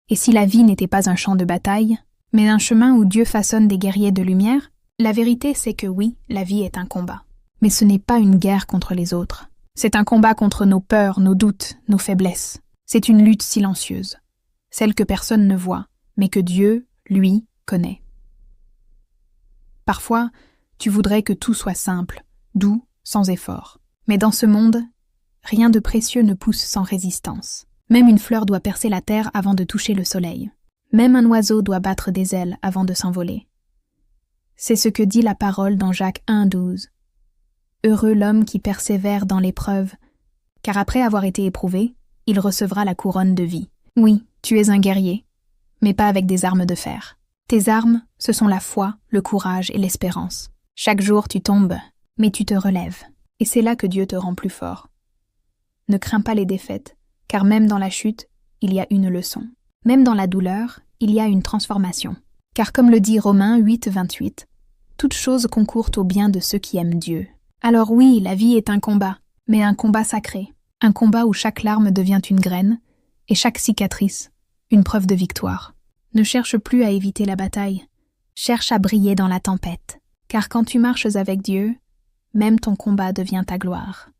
Et si la vie n'était pas un champ de bataille, mais un chemin où Dieu façonne des guerriers de lumière, la vérité c'est que oui, la vie est un combat. Mais ce n'est pas une guerre contre les autres. C'est un combat contre nos peurs, nos doutes, nos faiblesses. C'est une lutte silencieuse. Celle que personne ne voit, mais que Dieu, lui, connaît. Parfois, tu voudrais que tout soit simple, doux, sans effort. Mais dans ce monde, rien de précieux ne pousse sans résistance. Même une fleur doit percer la terre avant de toucher le soleil. Même un oiseau doit battre des ailes avant de s'envoler. C'est ce que dit la parole dans Jacques 1,12. Heureux l'homme qui persévère dans l'épreuve, car après avoir été éprouvé, il recevra la couronne de vie. Oui, tu es un guerrier, mais pas avec des armes de fer. Tes armes, ce sont la foi, le courage et l'espérance. Chaque jour tu tombes, mais tu te relèves. Et c'est là que Dieu te rend plus fort. Ne crains pas les défaites, car même dans la chute, il y a une leçon. Même dans la douleur, il y a une transformation. Car comme le dit Romains 8,28, toute chose concourt au bien de ceux qui aiment Dieu. Alors oui, la vie est un combat, mais un combat sacré. Un combat où chaque larme devient une graine, et chaque cicatrice, une preuve de victoire. Ne cherche plus à éviter la bataille. Cherche à briller dans la tempête. Car quand tu marches avec Dieu, même ton combat devient ta gloire.